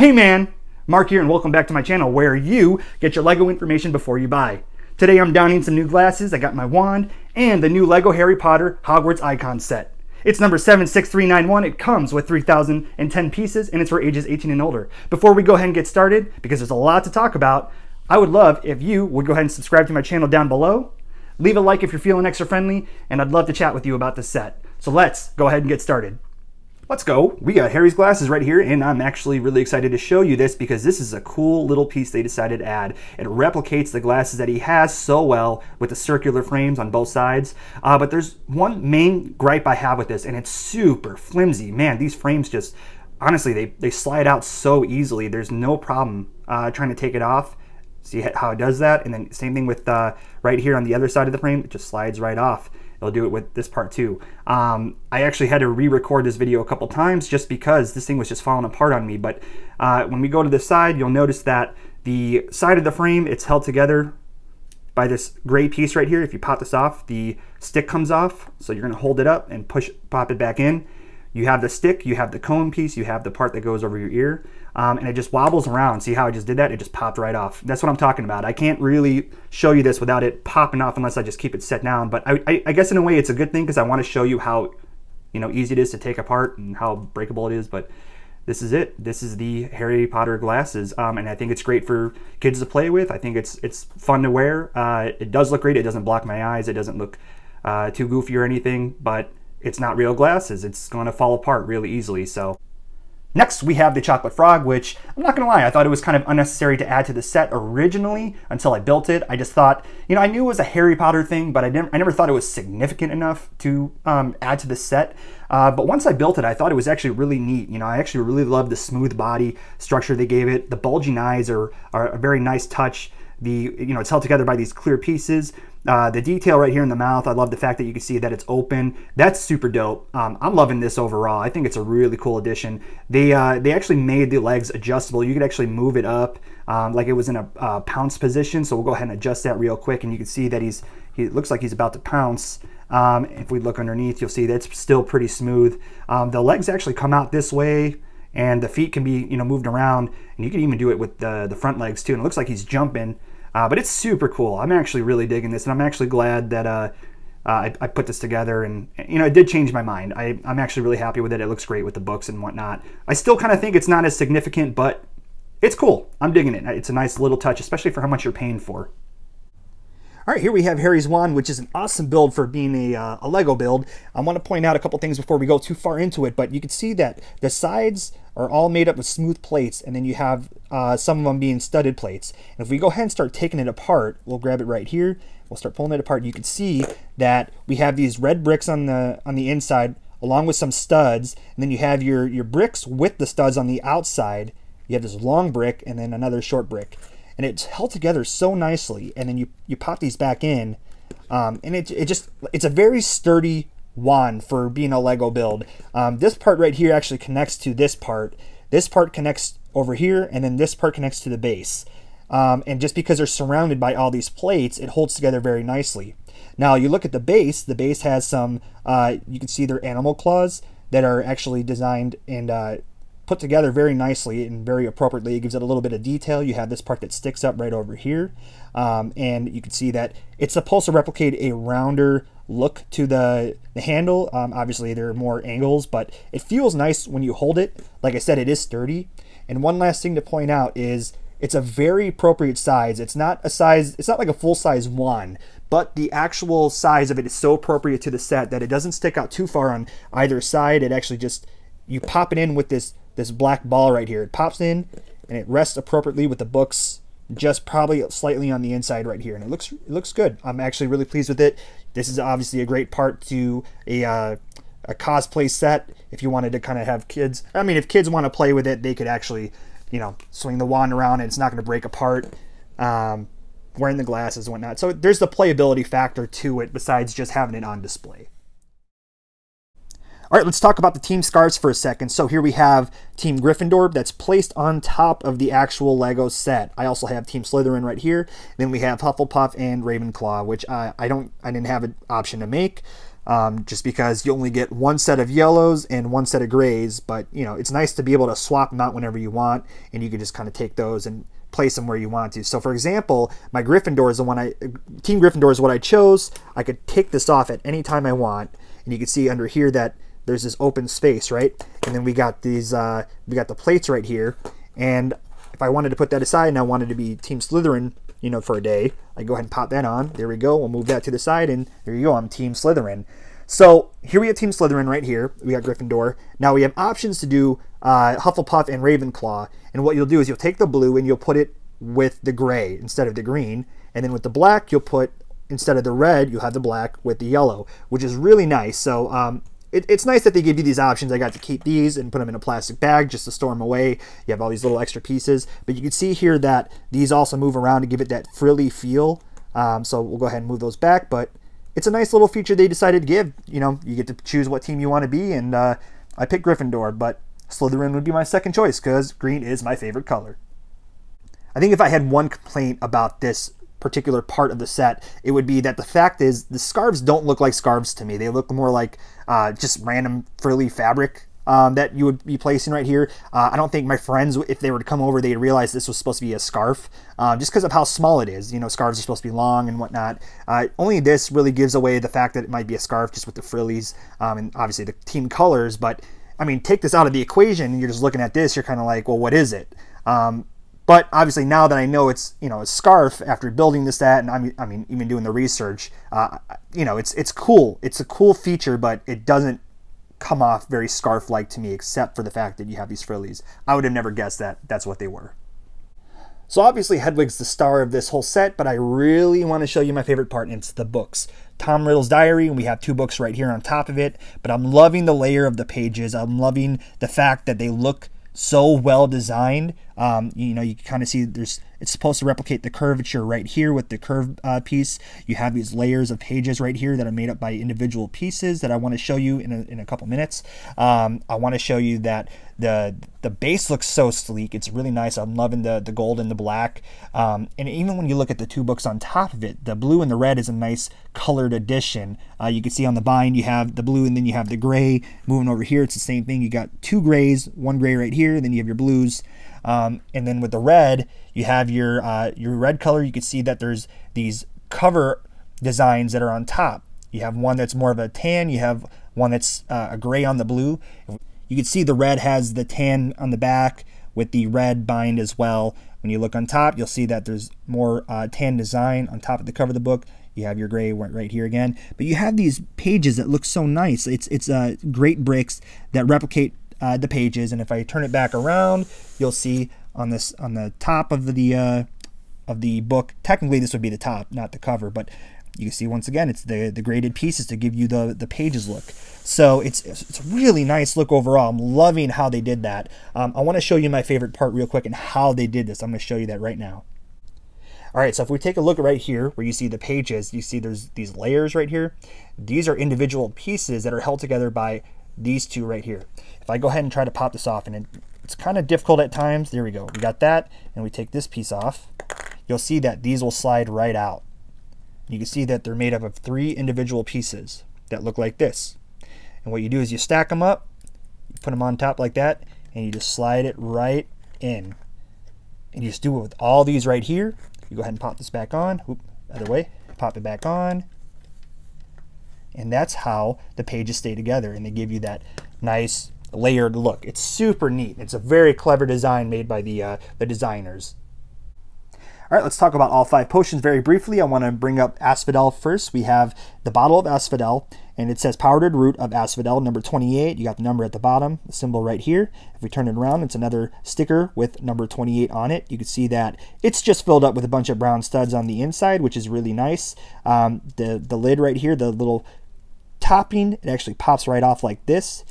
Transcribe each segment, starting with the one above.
Hey man, Mark here and welcome back to my channel where you get your LEGO information before you buy. Today I'm donning some new glasses, I got my wand, and the new LEGO Harry Potter Hogwarts Icon set. It's number 76391, it comes with 3,010 pieces and it's for ages 18 and older. Before we go ahead and get started, because there's a lot to talk about, I would love if you would go ahead and subscribe to my channel down below, leave a like if you're feeling extra friendly, and I'd love to chat with you about this set. So let's go ahead and get started. Let's go. We got Harry's glasses right here, and I'm actually really excited to show you this because this is a cool little piece they decided to add. It replicates the glasses that he has so well with the circular frames on both sides. But there's one main gripe I have with this, and it's super flimsy. Man, these frames just, honestly, they slide out so easily. There's no problem trying to take it off. See how it does that? And then same thing with right here on the other side of the frame, it just slides right off. They'll do it with this part too. I actually had to re-record this video a couple times just because this thing was just falling apart on me. But when we go to the side, you'll notice that the side of the frame, it's held together by this gray piece right here. If you pop this off, the stick comes off. So you're gonna hold it up and pop it back in. You have the stick, you have the cone piece, you have the part that goes over your ear, and it just wobbles around. See how I just did that? It just popped right off. That's what I'm talking about. I can't really show you this without it popping off unless I just keep it set down. But I guess in a way it's a good thing because I want to show you how easy it is to take apart and how breakable it is. But this is it. This is the Harry Potter glasses, and I think it's great for kids to play with. I think it's fun to wear. It does look great. It doesn't block my eyes. It doesn't look too goofy or anything, but it's not real glasses. It's going to fall apart really easily. So next we have the chocolate frog, which I'm not gonna lie, I thought it was kind of unnecessary to add to the set originally until I built it. I just thought, I knew it was a Harry Potter thing, but I never thought it was significant enough to add to the set. But once I built it, I thought it was actually really neat. I actually really love the smooth body structure they gave it. The bulging eyes are a very nice touch. It's held together by these clear pieces. The detail right here in the mouth, I love the fact that you can see that it's open. That's super dope. I'm loving this overall. I think it's a really cool addition. They actually made the legs adjustable. You could actually move it up like it was in a pounce position. So we'll go ahead and adjust that real quick, and you can see that he looks like he's about to pounce. If we look underneath, you'll see that's still pretty smooth. The legs actually come out this way, and the feet can be moved around, and you can even do it with the front legs too. And it looks like he's jumping. But it's super cool. I'm actually really digging this, and I'm actually glad that I put this together, and it did change my mind. I'm actually really happy with it. It looks great with the books and whatnot. I still kind of think it's not as significant, but it's cool. I'm digging it. It's a nice little touch, especially for how much you're paying for. All right, here we have Harry's wand, which is an awesome build for being a Lego build. I want to point out a couple things before we go too far into it, but you can see that the sides are all made up of smooth plates, and then you have some of them being studded plates. And if we go ahead and start taking it apart, we'll grab it right here. We'll start pulling it apart. You can see that we have these red bricks on the inside, along with some studs, and then you have your bricks with the studs on the outside. You have this long brick and then another short brick. And it's held together so nicely, and then you pop these back in, and it's a very sturdy wand for being a Lego build. This part right here actually connects to this part. This part connects over here, and then this part connects to the base. And just because they're surrounded by all these plates, it holds together very nicely. Now you look at the base has some, you can see they're animal claws that are actually designed and put together very nicely and very appropriately. It gives it a little bit of detail. You have this part that sticks up right over here, and you can see that it's supposed to replicate a rounder look to the handle. Obviously there are more angles, but it feels nice when you hold it. Like I said, it is sturdy. And one last thing to point out is it's a very appropriate size. It's not like a full-size wand, but the actual size of it is so appropriate to the set that it doesn't stick out too far on either side. It actually just, you pop it in with this black ball right here. It pops in and it rests appropriately with the books, just probably slightly on the inside right here, and it looks good. I'm actually really pleased with it. This is obviously a great part to a cosplay set if you wanted to kind of have kids. I mean, if kids want to play with it, they could actually swing the wand around and it's not going to break apart, wearing the glasses and whatnot. So there's the playability factor to it besides just having it on display. All right, let's talk about the Team Scarves for a second. So here we have Team Gryffindor that's placed on top of the actual Lego set. I also have Team Slytherin right here. Then we have Hufflepuff and Ravenclaw, which I didn't have an option to make. just because you only get one set of yellows and one set of grays. But you know, it's nice to be able to swap them out whenever you want, and you can just kind of take those and place them where you want to. So for example, my Gryffindor is the one Team Gryffindor is what I chose. I could take this off at any time I want, and you can see under here that there's this open space, right? And then we got these, we got the plates right here. And if I wanted to put that aside and I wanted to be Team Slytherin, you know, for a day, I go ahead and pop that on. There we go. We'll move that to the side, and there you go. I'm Team Slytherin. So here we have Team Slytherin right here. We got Gryffindor. Now we have options to do Hufflepuff and Ravenclaw. And what you'll do is you'll take the blue and you'll put it with the gray instead of the green. And then with the black, you'll put, instead of the red, you'll have the black with the yellow, which is really nice. So it's nice that they give you these options. I got to keep these and put them in a plastic bag just to store them away. You have all these little extra pieces. But you can see here that these also move around to give it that frilly feel. So we'll go ahead and move those back. But it's a nice little feature they decided to give. You know, you get to choose what team you want to be. And I picked Gryffindor, but Slytherin would be my second choice because green is my favorite color. I think if I had one complaint about this particular part of the set, it would be that the fact is the scarves don't look like scarves to me. They look more like just random frilly fabric that you would be placing right here. I don't think my friends, if they were to come over, they'd realize this was supposed to be a scarf just because of how small it is. You know, scarves are supposed to be long and whatnot. Only this really gives away the fact that it might be a scarf just with the frillies and obviously the team colors. But I mean, take this out of the equation and you're just looking at this, you're kind of like, well, what is it? But obviously now that I know it's, you know, a scarf after building this set, and I mean even doing the research, you know, it's cool. It's a cool feature, but it doesn't come off very scarf-like to me, except for the fact that you have these frillies. I would have never guessed that that's what they were. So obviously Hedwig's the star of this whole set, but I really want to show you my favorite part, and it's the books. Tom Riddle's diary, and we have 2 books right here on top of it, but I'm loving the layer of the pages. I'm loving the fact that they look so well designed. You know, you can kind of see it's supposed to replicate the curvature right here with the curved piece. You have these layers of pages right here that are made up by individual pieces that I want to show you in a couple minutes. I want to show you that the base looks so sleek. It's really nice. I'm loving the gold and the black. And even when you look at the 2 books on top of it, the blue and the red is a nice colored addition. You can see on the bind you have the blue and then you have the gray. Moving over here, it's the same thing. You got 2 grays, 1 gray right here, then you have your blues. And then with the red, you have your red color. You can see that there's these cover designs that are on top. You have one that's more of a tan. You have one that's a gray on the blue. You can see the red has the tan on the back with the red bind as well. When you look on top, you'll see that there's more tan design on top of the cover of the book. You have your gray right here again. But you have these pages that look so nice. It's great bricks that replicate the pages, and if I turn it back around, you'll see on the top of the book. Technically, this would be the top, not the cover, but you can see once again it's the graded pieces to give you the pages look. So it's a really nice look overall. I'm loving how they did that. I want to show you my favorite part real quick and how they did this. I'm going to show you that right now. All right, so if we take a look right here where you see the pages, you see there's these layers right here. These are individual pieces that are held together by these 2 right here. If I go ahead and try to pop this off, and it's kind of difficult at times. There we go. We got that, and we take this piece off. You'll see that these will slide right out. You can see that they're made up of 3 individual pieces that look like this. And what you do is you stack them up, you put them on top like that, and you just slide it right in. And you just do it with all these right here. You go ahead and pop this back on. Oop, other way. Pop it back on. And that's how the pages stay together, and they give you that nice layered look. It's super neat. It's a very clever design made by the designers. All right, let's talk about all 5 potions very briefly. I want to bring up Asphodel first. We have the bottle of Asphodel, and it says powdered root of Asphodel, number 28. You got the number at the bottom, the symbol right here. If we turn it around, it's another sticker with number 28 on it. You can see that it's just filled up with a bunch of brown studs on the inside, which is really nice. The lid right here, the little topping, it actually pops right off like this.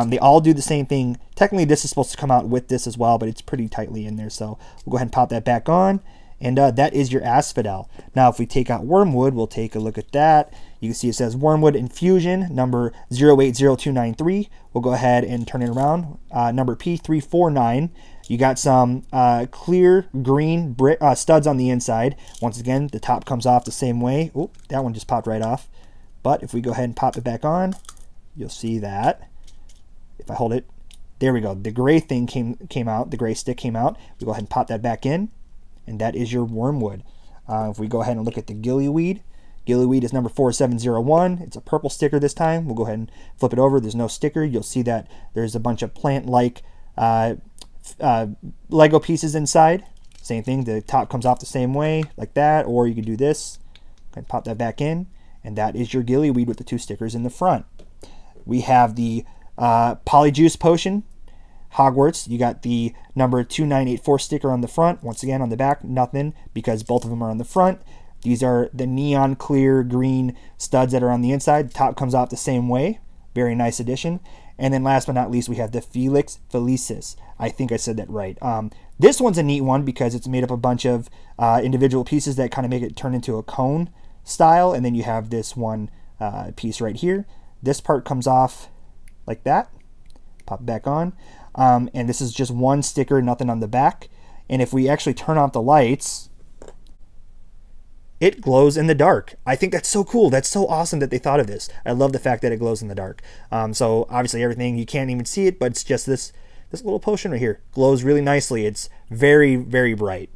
They all do the same thing. Technically, this is supposed to come out with this as well, but it's pretty tightly in there. So we'll go ahead and pop that back on. And that is your Asphodel. Now, if we take out Wormwood, we'll take a look at that. You can see it says Wormwood Infusion, number 080293. We'll go ahead and turn it around. Number P349. You got some clear green studs on the inside. Once again, the top comes off the same way. Oh, that one just popped right off. But if we go ahead and pop it back on, you'll see that if I hold it, there we go. The gray thing came out. The gray stick came out. We go ahead and pop that back in, and that is your wormwood. If we go ahead and look at the gillyweed, gillyweed is number 4701. It's a purple sticker this time. We'll go ahead and flip it over. There's no sticker. You'll see that there's a bunch of plant-like Lego pieces inside. Same thing. The top comes off the same way, like that. Or you can do this and pop that back in, and that is your gillyweed with the 2 stickers in the front. We have the Polyjuice Potion, Hogwarts. You got the number 2984 sticker on the front. Once again, on the back, nothing, because both of them are on the front. These are the neon clear green studs that are on the inside. The top comes off the same way. Very nice addition. And then last but not least, we have the Felix Felicis. I think I said that right. This one's a neat one because it's made up a bunch of individual pieces that kind of make it turn into a cone style. And then you have this one piece right here. This part comes off like that. Pop it back on. And this is just one sticker, nothing on the back. And if we actually turn off the lights, it glows in the dark. I think that's so cool. That's so awesome that they thought of this. I love the fact that it glows in the dark. So obviously everything, you can't even see it, but it's just this little potion right here. Glows really nicely. It's very, very bright.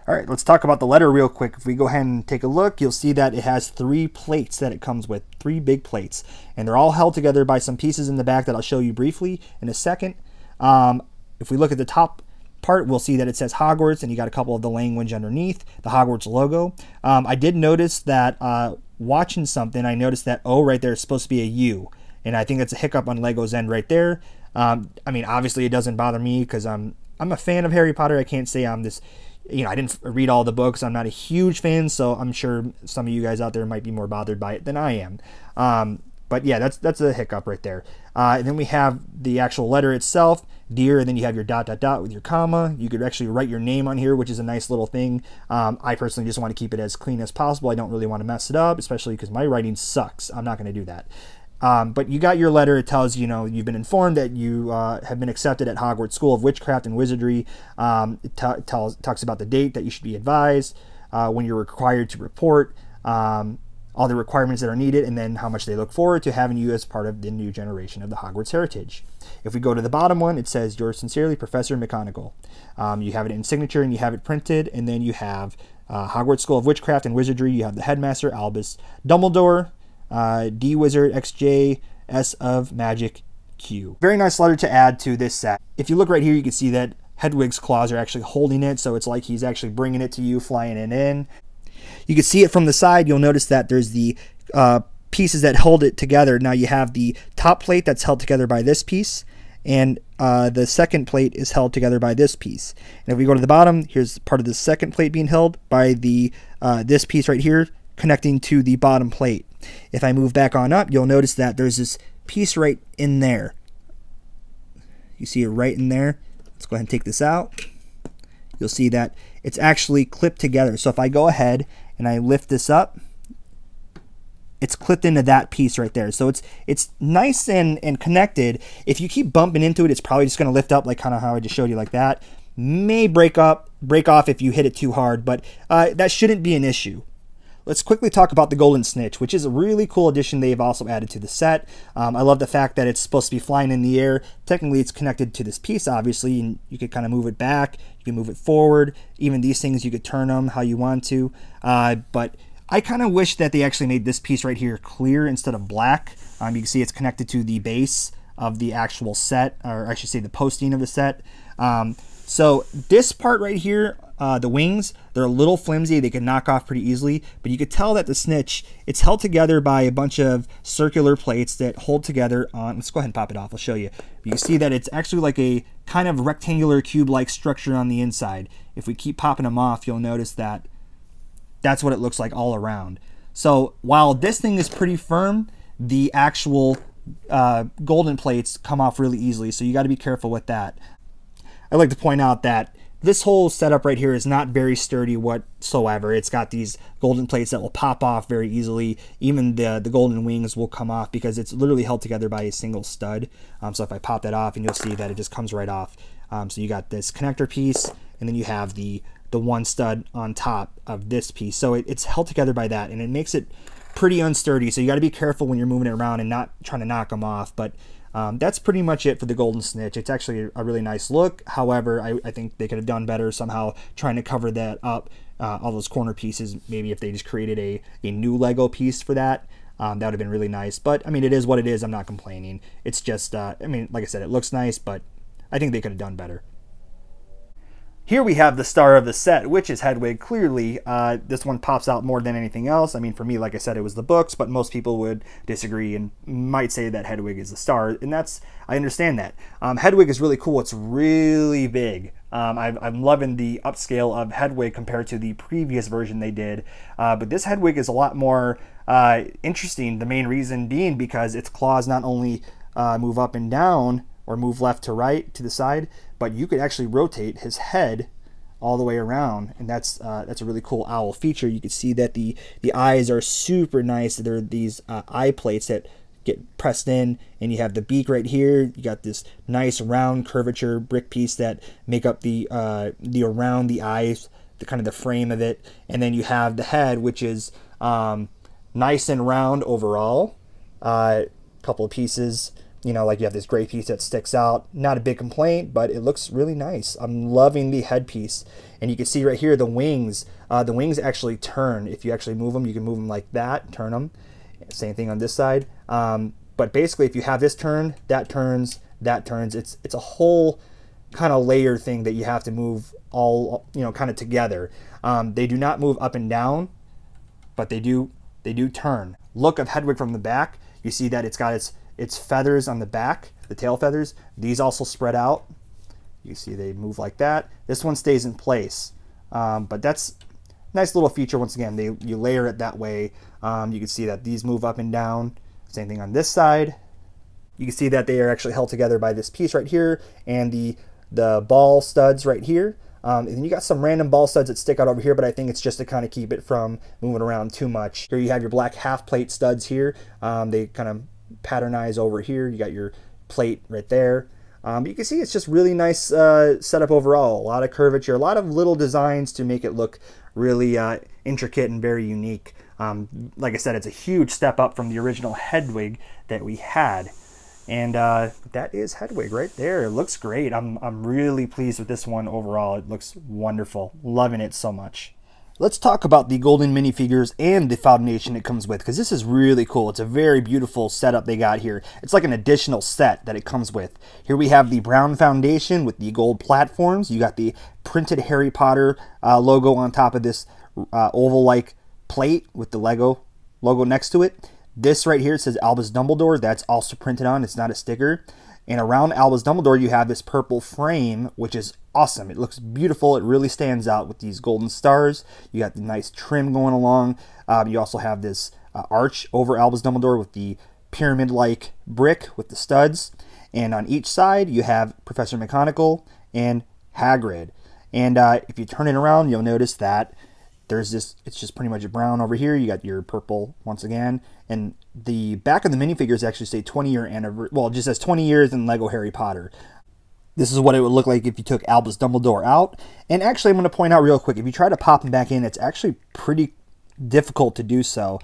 All right, let's talk about the letter real quick. If we go ahead and take a look, you'll see that it has 3 plates that it comes with, 3 big plates. And they're all held together by some pieces in the back that I'll show you briefly in a second. If we look at the top part, we'll see that it says Hogwarts, and you got a couple of the language underneath, the Hogwarts logo. I did notice that watching something, I noticed that O right there is supposed to be a U. And I think that's a hiccup on Lego's end right there. I mean, obviously it doesn't bother me because I'm a fan of Harry Potter. I can't say I'm this... I didn't read all the books. I'm not a huge fan, so I'm sure some of you guys out there might be more bothered by it than I am. But yeah, that's a hiccup right there. And then we have the actual letter itself, dear, and then you have your dot, dot, dot with your comma. You could actually write your name on here, which is a nice little thing. I personally just want to keep it as clean as possible. I don't really want to mess it up, especially because my writing sucks. I'm not going to do that. But you got your letter. It tells you've been informed that you have been accepted at Hogwarts School of Witchcraft and Wizardry. It talks about the date that you should be advised, when you're required to report, all the requirements that are needed, and then how much they look forward to having you as part of the new generation of the Hogwarts heritage. If we go to the bottom one, it says, yours sincerely, Professor McGonagall. You have it in signature and you have it printed, and then you have Hogwarts School of Witchcraft and Wizardry. You have the headmaster, Albus Dumbledore, D Wizard XJ, S of Magic Q. Very nice letter to add to this set. If you look right here, you can see that Hedwig's claws are actually holding it, so it's like he's actually bringing it to you, flying it in. You can see it from the side. You'll notice that there's the pieces that hold it together. Now you have the top plate that's held together by this piece, and the second plate is held together by this piece. And if we go to the bottom, here's part of the second plate being held by the this piece right here connecting to the bottom plate. If I move back on up, you'll notice that there's this piece right in there. You see it right in there. Let's go ahead and take this out. You'll see that it's actually clipped together. So if I go ahead and I lift this up, it's clipped into that piece right there. So it's nice and connected. If you keep bumping into it, it's probably just going to lift up, like kind of how I just showed you like that. May break off if you hit it too hard, but that shouldn't be an issue. Let's quickly talk about the Golden Snitch, which is a really cool addition they've also added to the set. I love the fact that it's supposed to be flying in the air. Technically, it's connected to this piece, obviously, and you could kind of move it back. You can move it forward. Even these things, you could turn them how you want to. But I kind of wish that they actually made this piece right here clear instead of black. You can see it's connected to the base of the actual set, or I should say the posting of the set. So this part right here, the wings, they're a little flimsy. They can knock off pretty easily, but you could tell that the Snitch, it's held together by a bunch of circular plates that hold together on, let's go ahead and pop it off, I'll show you. You can see that it's actually like a kind of rectangular cube-like structure on the inside. If we keep popping them off, you'll notice that that's what it looks like all around. So while this thing is pretty firm, the actual golden plates come off really easily, so you got to be careful with that. I'd like to point out that this whole setup right here is not very sturdy whatsoever. It's got these golden plates that will pop off very easily. Even the golden wings will come off because it's literally held together by a single stud. So if I pop that off, and you'll see that it just comes right off. So you got this connector piece, and then you have the one stud on top of this piece. So it's held together by that, and it makes it pretty unsturdy, so you got to be careful when you're moving it around and not trying to knock them off. But that's pretty much it for the Golden Snitch. It's actually a really nice look. However, I think they could have done better somehow trying to cover that up, all those corner pieces. Maybe if they just created a new Lego piece for that, that would have been really nice. But I mean, it is what it is. I'm not complaining. It's just, I mean, like I said, it looks nice, but I think they could have done better. Here we have the star of the set, which is Hedwig. Clearly, this one pops out more than anything else. I mean, for me, like I said, it was the books, but most people would disagree and might say that Hedwig is the star, and I understand that. Hedwig is really cool. It's really big. I'm loving the upscale of Hedwig compared to the previous version they did, but this Hedwig is a lot more interesting, the main reason being because its claws not only move up and down, or move left to right to the side, but you could actually rotate his head all the way around, and that's a really cool owl feature. You can see that the eyes are super nice. They're these eye plates that get pressed in, and you have the beak right here. You got this nice round curvature brick piece that make up the around the eyes, the kind of the frame of it, and then you have the head, which is nice and round overall. Couple of pieces. You know, like you have this gray piece that sticks out. Not a big complaint, but it looks really nice. I'm loving the headpiece. And you can see right here the wings. The wings actually turn. If you actually move them, you can move them like that, turn them. Same thing on this side. But basically, if you have this turn, that turns, that turns. It's a whole kind of layer thing that you have to move all, you know, kind of together. They do not move up and down, but they do turn. Look of Hedwig from the back. You see that it's got its feathers on the back, the tail feathers. These also spread out. You see they move like that. This one stays in place, but that's a nice little feature. Once again, you layer it that way. You can see that these move up and down. Same thing on this side. You can see that they are actually held together by this piece right here and the ball studs right here. And then you got some random ball studs that stick out over here, but I think it's just to kind of keep it from moving around too much. Here you have your black half plate studs here. They kind of patternize over here. You got your plate right there. You can see it's just really nice setup overall. A lot of curvature, a lot of little designs to make it look really intricate and very unique. Like I said, it's a huge step up from the original Hedwig that we had. And that is Hedwig right there. It looks great. I'm really pleased with this one overall. It looks wonderful. Loving it so much. Let's talk about the golden minifigures and the foundation it comes with, because this is really cool. It's a very beautiful setup they got here. It's like an additional set that it comes with. Here we have the brown foundation with the gold platforms. You got the printed Harry Potter logo on top of this oval-like plate with the Lego logo next to it. This right here, it says Albus Dumbledore. That's also printed on. It's not a sticker. And around Albus Dumbledore, you have this purple frame, which is awesome. It looks beautiful. It really stands out with these golden stars. You got the nice trim going along. You also have this arch over Albus Dumbledore with the pyramid-like brick with the studs. And on each side, you have Professor McGonagall and Hagrid. And if you turn it around, you'll notice that there's this, it's just pretty much brown over here. You got your purple once again. And the back of the minifigures actually say 20-year anniversary. Well, it just says 20 years in Lego Harry Potter. This is what it would look like if you took Albus Dumbledore out. And actually, I'm going to point out real quick, if you try to pop him back in, it's actually pretty difficult to do so.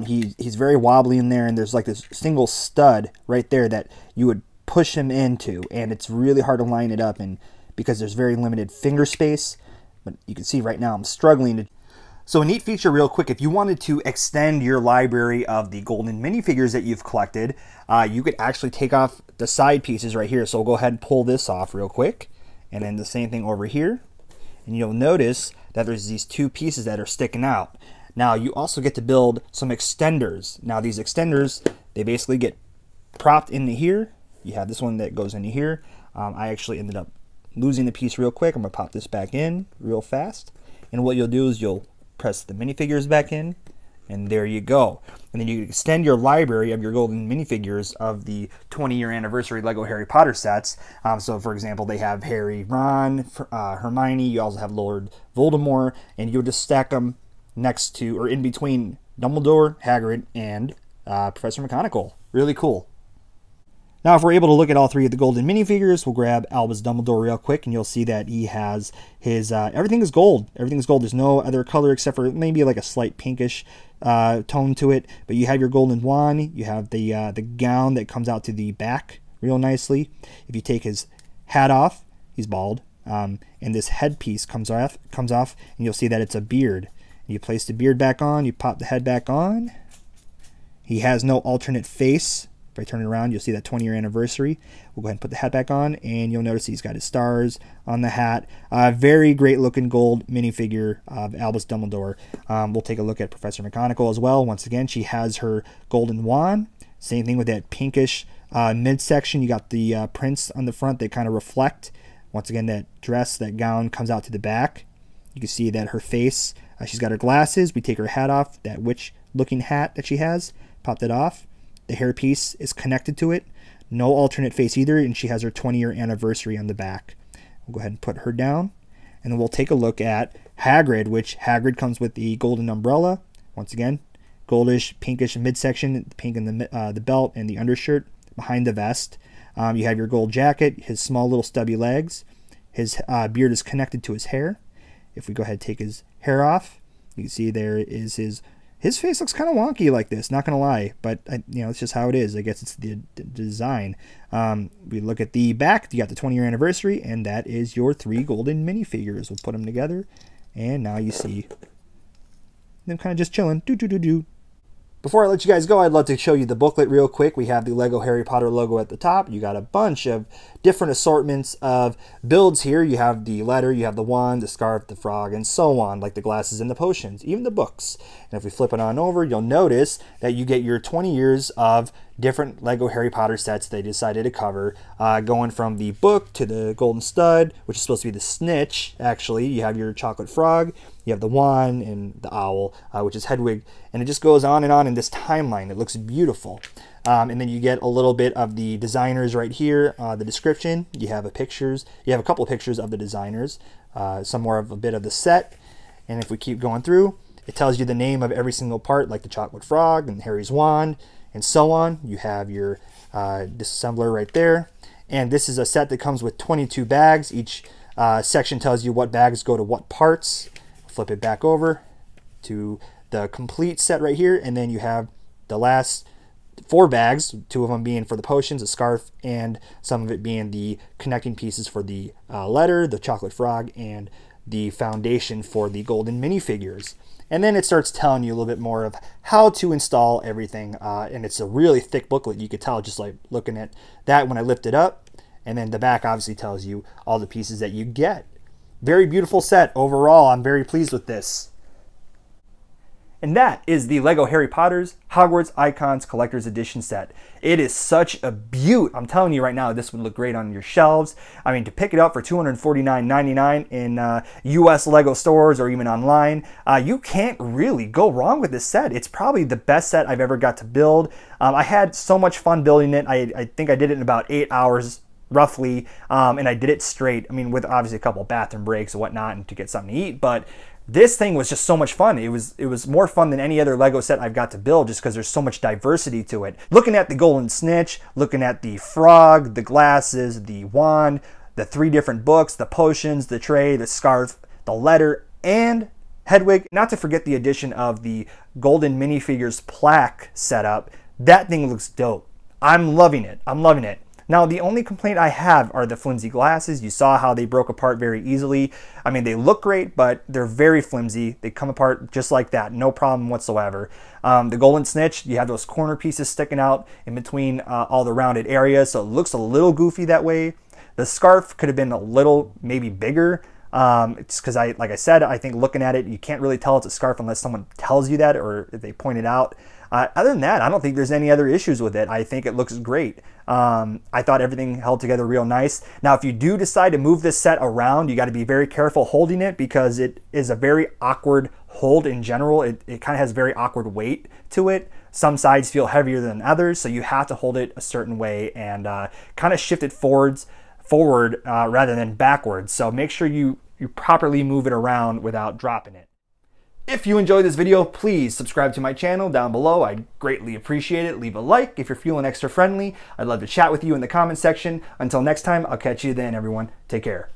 He's very wobbly in there, and there's like this single stud right there that you would push him into, and it's really hard to line it up, and because there's very limited finger space. But you can see right now I'm struggling to. So a neat feature real quick, if you wanted to extend your library of the golden minifigures that you've collected, you could actually take off the side pieces right here. So we'll go ahead and pull this off real quick. And then the same thing over here. And you'll notice that there's these two pieces that are sticking out. Now you also get to build some extenders. Now these extenders, they basically get propped into here. You have this one that goes into here. I actually ended up losing the piece real quick. I'm going to pop this back in real fast. And what you'll do is you'll press the minifigures back in, and there you go. And then you can extend your library of your golden minifigures of the 20-year anniversary Lego Harry Potter sets. So for example, they have Harry, Ron, Hermione. You also have Lord Voldemort, and you'll just stack them next to, or in between, Dumbledore, Hagrid, and Professor McGonagall. Really cool. Now, if we're able to look at all three of the golden minifigures, we'll grab Albus Dumbledore real quick, and you'll see that he has his, everything is gold. Everything is gold. There's no other color except for maybe like a slight pinkish tone to it. But you have your golden wand. You have the gown that comes out to the back real nicely. If you take his hat off, he's bald. And this headpiece comes off, and you'll see that it's a beard. You place the beard back on, you pop the head back on. He has no alternate face. If I turn it around, you'll see that 20-year anniversary. We'll go ahead and put the hat back on, and you'll notice he's got his stars on the hat. Very great looking gold minifigure of Albus Dumbledore. We'll take a look at Professor McGonagall as well. Once again, she has her golden wand. Same thing with that pinkish midsection. You got the prints on the front that kind of reflect. Once again, that dress, that gown comes out to the back. You can see that her face, she's got her glasses. We take her hat off, that witch-looking hat that she has. Pop that off. The hairpiece is connected to it. No alternate face either, and she has her 20-year anniversary on the back. We'll go ahead and put her down, and then we'll take a look at Hagrid, which Hagrid comes with the golden umbrella. Once again, goldish, pinkish midsection, pink in the belt and the undershirt behind the vest. You have your gold jacket, his small little stubby legs. His beard is connected to his hair. If we go ahead and take his hair off, you can see there is his face looks kind of wonky like this, not gonna lie, but you know, it's just how it is. I guess it's the design. We look at the back, you got the 20-year anniversary, and that is your 3 golden minifigures. We'll put them together, and now you see them kind of just chilling. Before I let you guys go, I'd love to show you the booklet real quick. We have the Lego Harry Potter logo at the top. You got a bunch of different assortments of builds here. You have the letter, you have the wand, the scarf, the frog, and so on, like the glasses and the potions, even the books. And if we flip it on over, you'll notice that you get your 20 years of different Lego Harry Potter sets they decided to cover, going from the book to the golden stud, which is supposed to be the Snitch. Actually, you have your chocolate frog, you have the wand, and the owl, which is Hedwig, and it just goes on in this timeline. It looks beautiful. And then you get a little bit of the designers right here, the description. You have a couple of pictures of the designers, some more of a bit of the set. And if we keep going through, it tells you the name of every single part, like the chocolate frog and Harry's wand, and so on. You have your disassembler right there. And this is a set that comes with 22 bags. Each section tells you what bags go to what parts. Flip it back over to the complete set right here, and then you have the last 4 bags, 2 of them being for the potions, a scarf, and some of it being the connecting pieces for the letter, the chocolate frog, and the foundation for the golden minifigures. And then it starts telling you a little bit more of how to install everything, and it's a really thick booklet. You could tell just like looking at that when I lift it up. And then the back obviously tells you all the pieces that you get. Very beautiful set overall. I'm very pleased with this. And that is the Lego Harry Potter's Hogwarts Icons Collector's Edition set. It is such a beaut. I'm telling you right now, this would look great on your shelves. I mean, to pick it up for $249.99 in US Lego stores or even online, you can't really go wrong with this set. It's probably the best set I've ever got to build. I had so much fun building it. I think I did it in about 8 hours roughly, and I did it straight. I mean, with obviously a couple of bathroom breaks and whatnot and to get something to eat, but this thing was just so much fun. It was more fun than any other Lego set I've got to build just because there's so much diversity to it. Looking at the golden snitch, looking at the frog, the glasses, the wand, the 3 different books, the potions, the tray, the scarf, the letter, and Hedwig. Not to forget the addition of the golden minifigures plaque setup. That thing looks dope. I'm loving it. I'm loving it. Now, the only complaint I have are the flimsy glasses. You saw how they broke apart very easily. I mean, they look great, but they're very flimsy. They come apart just like that, no problem whatsoever. The golden snitch, you have those corner pieces sticking out in between all the rounded areas, so it looks a little goofy that way. The scarf could have been a little maybe bigger. It's because like I said, I think looking at it, you can't really tell it's a scarf unless someone tells you that or if they point it out. Other than that, I don't think there's any other issues with it. I think it looks great. I thought everything held together real nice. Now, if you do decide to move this set around, you got to be very careful holding it because it is a very awkward hold in general. It kind of has very awkward weight to it. Some sides feel heavier than others, so you have to hold it a certain way and kind of shift it forward rather than backwards. So make sure you properly move it around without dropping it. If you enjoyed this video, please subscribe to my channel down below. I'd greatly appreciate it. Leave a like if you're feeling extra friendly. I'd love to chat with you in the comment section. Until next time, I'll catch you then, everyone. Take care.